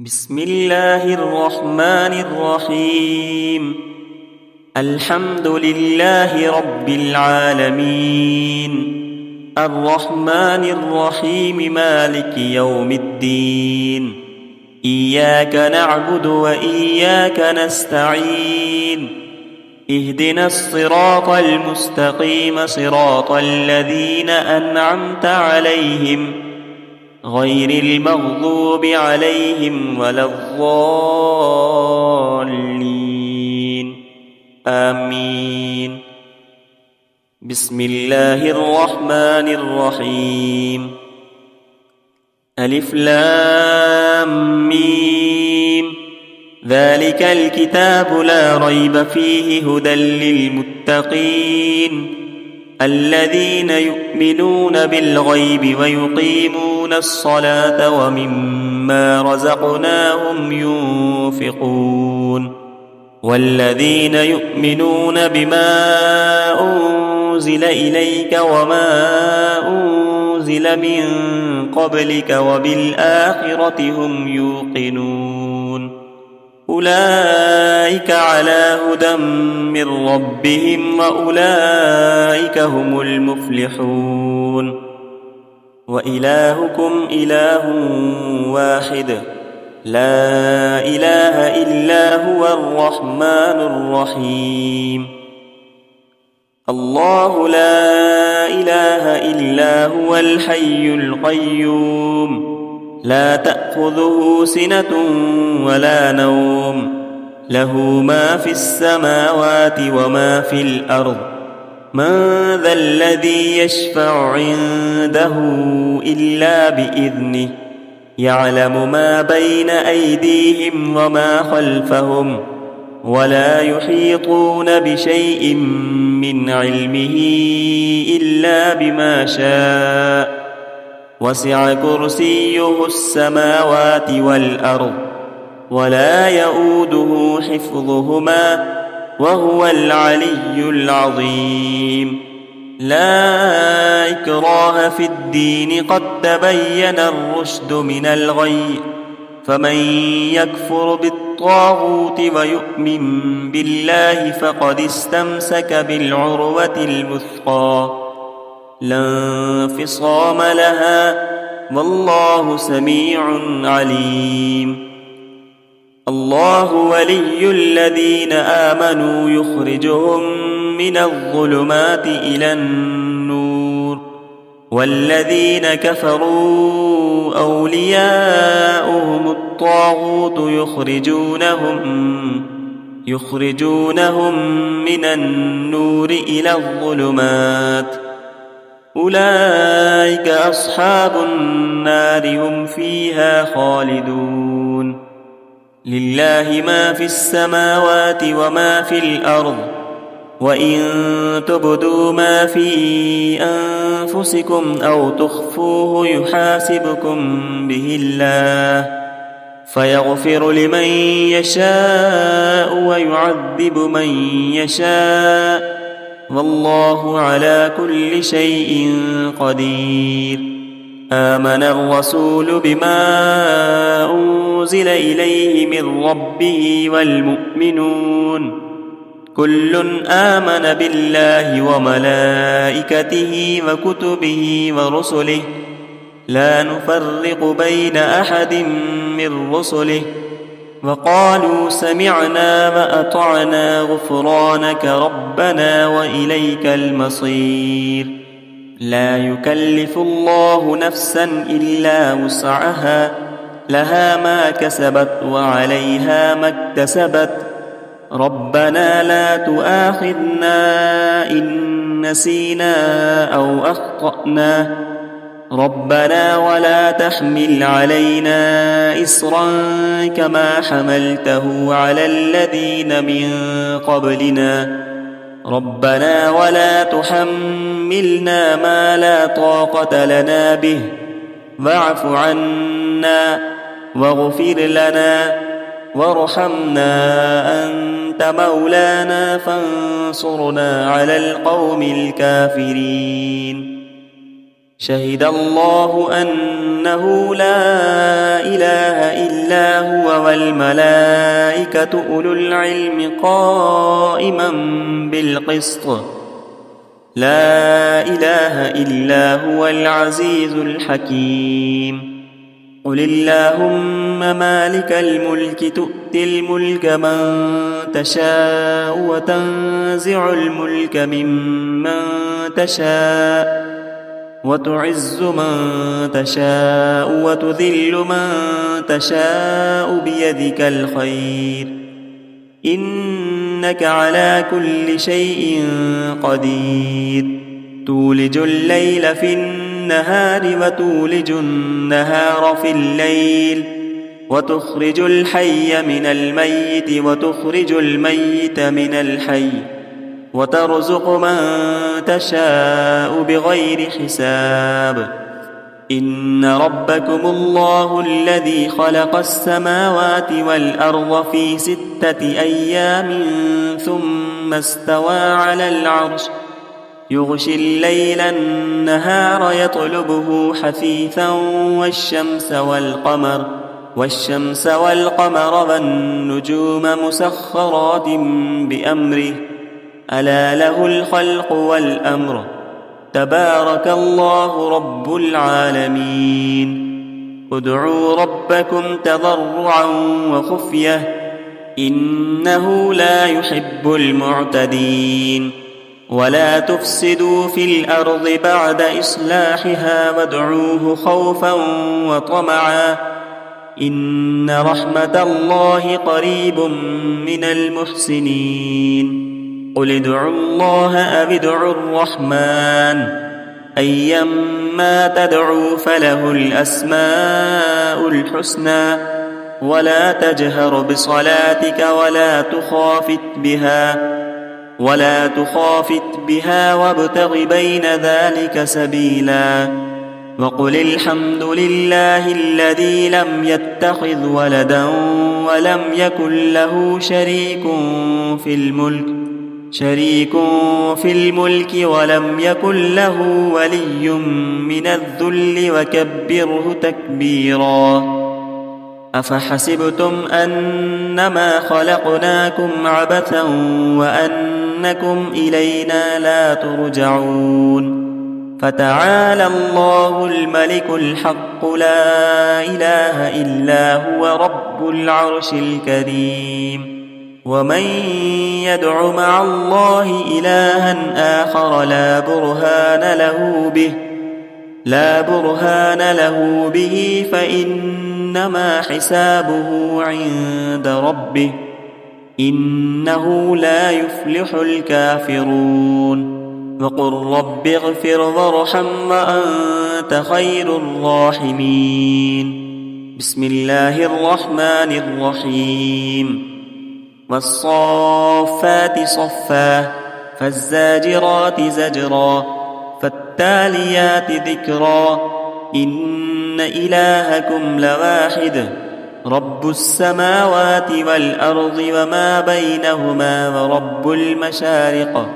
بسم الله الرحمن الرحيم. الحمد لله رب العالمين، الرحمن الرحيم، مالك يوم الدين. إياك نعبد وإياك نستعين. اهدنا الصراط المستقيم، صراط الذين أنعمت عليهم غير المغضوب عليهم ولا الضالين، آمين. بسم الله الرحمن الرحيم. ألف لام ميم. ذلك الكتاب لا ريب فيه، هدى للمتقين الذين يؤمنون بالغيب ويقيمون الصلاة ومما رزقناهم ينفقون. والذين يؤمنون بما أنزل إليك وما أنزل من قبلك وبالآخرة هم يوقنون. أولئك على هدى من ربهم وأولئك هم المفلحون. وإلهكم إله واحد، لا إله إلا هو الرحمن الرحيم. الله لا إله إلا هو الحي القيوم، لا تأخذه سنة ولا نوم، له ما في السماوات وما في الأرض. من ذا الذي يشفع عنده إلا بإذنه، يعلم ما بين أيديهم وما خلفهم، ولا يحيطون بشيء من علمه إلا بما شاء. وسع كرسيه السماوات والأرض، ولا يؤوده حفظهما، وهو العلي العظيم. لا إكراه في الدين، قد تبين الرشد من الغي. فمن يكفر بالطاغوت ويؤمن بالله فقد استمسك بالعروة الوثقى، لا انفصام لها، والله سميع عليم. الله ولي الذين آمنوا، يخرجهم من الظلمات إلى النور. والذين كفروا أولياؤهم الطاغوت، يخرجونهم من النور إلى الظلمات. أولئك أصحاب النار، هم فيها خالدون. لله ما في السماوات وما في الأرض، وإن تبدوا ما في أنفسكم أو تخفوه يحاسبكم به الله، فيغفر لمن يشاء ويعذب من يشاء، والله على كل شيء قدير. آمن الرسول بما أنزل إليه من ربه والمؤمنون، كل آمن بالله وملائكته وكتبه ورسله، لا نفرق بين أحد من رسله، وقالوا سمعنا وأطعنا غفرانك ربنا وإليك المصير. لا يكلف الله نفسا إلا وسعها، لها ما كسبت وعليها ما اكتسبت. ربنا لا تؤاخذنا إن نسينا أو أخطأنا، ربنا ولا تحمل علينا إصرا كما حملته على الذين من قبلنا، ربنا ولا تحملنا ما لا طاقة لنا به، واعف عنا واغفر لنا وارحمنا، أنت مولانا فانصرنا على القوم الكافرين. شهد الله أنه أنه لا إله إلا هو والملائكة أولو العلم قائما بالقسط لا إله إلا هو العزيز الحكيم قل اللهم مالك الملك تؤتي الملك من تشاء وتنزع الملك ممن تشاء وتعز من تشاء وتذل من تشاء بيدك الخير إنك على كل شيء قدير تولج الليل في النهار وتولج النهار في الليل وتخرج الحي من الميت وتخرج الميت من الحي وترزق من تشاء بغير حساب إن ربكم الله الذي خلق السماوات والأرض في 6 أيام ثم استوى على العرش يغشي الليل النهار يطلبه حثيثا والشمس والقمر والنجوم مسخرات بأمره ألا له الخلق والأمر تبارك الله رب العالمين ادعوا ربكم تضرعا وخفية إنه لا يحب المعتدين ولا تفسدوا في الأرض بعد إصلاحها وادعوه خوفا وطمعا إن رحمة الله قريب من المحسنين قل ادعوا الله أو ادعوا الرحمن أيما تدعوا فله الأسماء الحسنى ولا تجهر بصلاتك ولا تخافت بها وابتغ بين ذلك سبيلا وقل الحمد لله الذي لم يتخذ ولدا ولم يكن له شريك في الملك ولم يكن له ولي من الذل وكبره تكبيرا أفحسبتم أنما خلقناكم عبثا وأنكم إلينا لا ترجعون فتعالى الله الملك الحق لا إله إلا هو رب العرش الكريم ومن يدع مع الله إلها آخر لا برهان له به فإنما حسابه عند ربه إنه لا يفلح الكافرون وقل رب اغفر وارحم وأنت خير الراحمين بسم الله الرحمن الرحيم والصافات صفا فالزاجرات زجرا فالتاليات ذكرا إن إلهكم لواحد رب السماوات والأرض وما بينهما ورب المشارق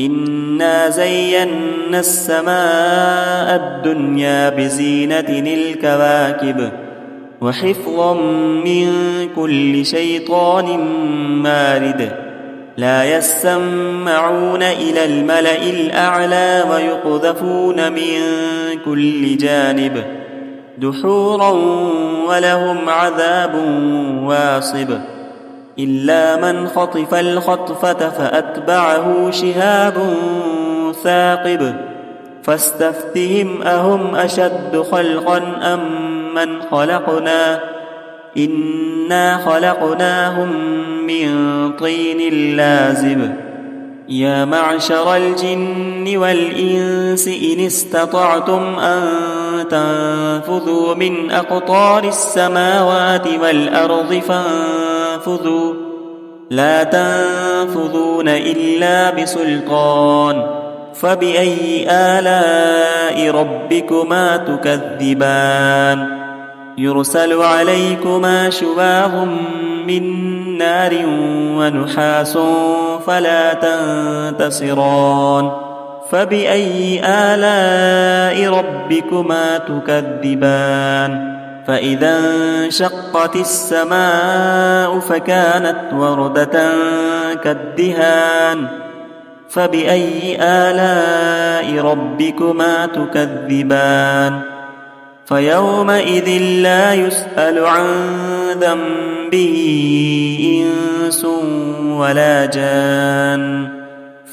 إنا زينا السماء الدنيا بزينة الكواكب وحفظا من كل شيطان مارد لا يسمعون إلى الملأ الأعلى ويقذفون من كل جانب دحورا ولهم عذاب واصب إلا من خطف الخطفة فأتبعه شهاب ثاقب فاستفتهم أهم أشد خلقا أم من خلقنا إنا خلقناهم من طين لازب يا معشر الجن والإنس إن استطعتم أن تنفذوا من أقطار السماوات والأرض فانفذوا لا تنفذون إلا بسلطان فبأي آلاء ربكما تكذبان يرسل عليكما شواظ من نار ونحاس فلا تنتصران فبأي آلاء ربكما تكذبان فإذا انشقت السماء فكانت وردة كالدهان فبأي آلاء ربكما تكذبان فيومئذ لا يسأل عن ذنبه إنس ولا جان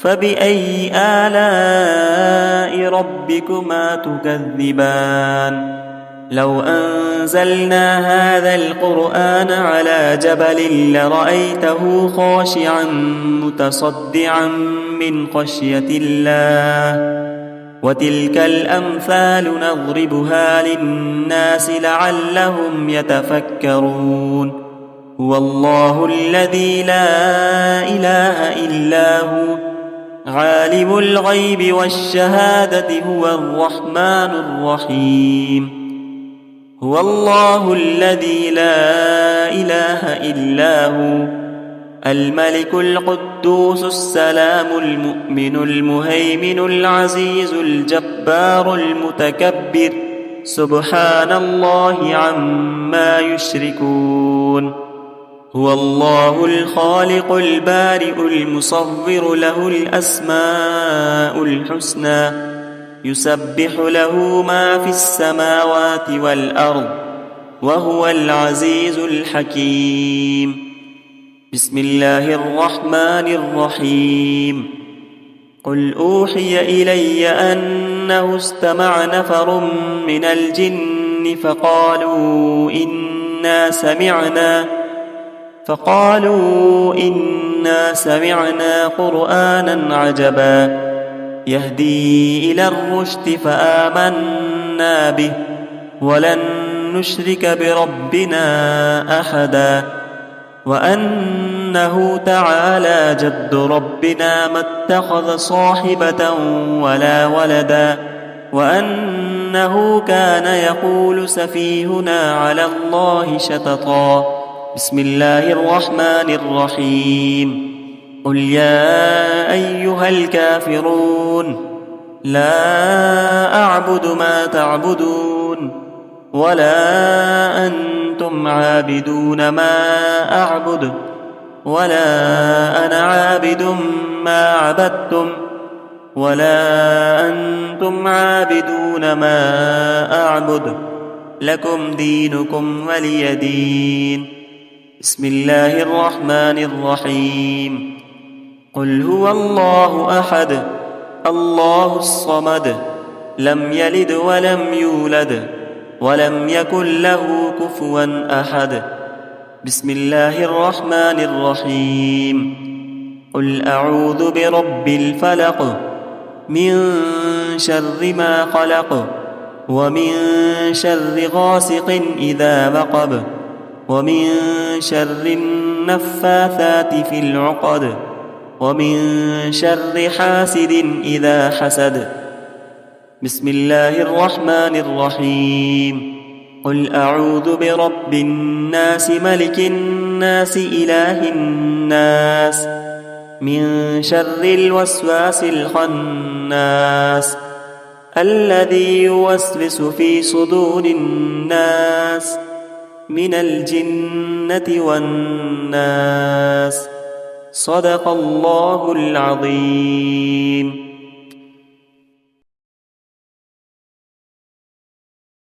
فبأي آلاء ربكما تكذبان لو أنزلنا هذا القرآن على جبل لرأيته خاشعا متصدعا من خشية الله وتلك الأمثال نضربها للناس لعلهم يتفكرون هو الله الذي لا إله إلا هو عالم الغيب والشهادة هو الرحمن الرحيم هو الله الذي لا إله إلا هو الملك القدوس السلام المؤمن المهيمن العزيز الجبار المتكبر سبحان الله عما يشركون هو الله الخالق البارئ المصور له الأسماء الحسنى يسبح له ما في السماوات والأرض وهو العزيز الحكيم بسم الله الرحمن الرحيم قل أوحي إلي أنه استمع نفر من الجن فقالوا إنا سمعنا قرآنا عجبا يهدي إلى الرشد فآمنا به ولن نشرك بربنا أحدا وأنه تعالى جد ربنا ما اتخذ صاحبة ولا ولدا وأنه كان يقول سفيهنا على الله شططا بسم الله الرحمن الرحيم قل يا أيها الكافرون لا أعبد ما تعبدون ولا أنتم عابدون ما أعبد ولا أنا عابد ما عبدتم ولا أنتم عابدون ما أعبد لكم دينكم ولي دين بسم الله الرحمن الرحيم قل هو الله أحد الله الصمد لم يلد ولم يولد ولم يكن له كفوا أحد بسم الله الرحمن الرحيم قل أعوذ برب الفلق من شر ما خلق ومن شر غاسق إذا وقب ومن شر النفاثات في العقد ومن شر حاسد إذا حسد بسم الله الرحمن الرحيم قل أعوذ برب الناس ملك الناس إله الناس من شر الوسواس الخناس الذي يوسوس في صدور الناس من الجنة والناس صدق الله العظيم.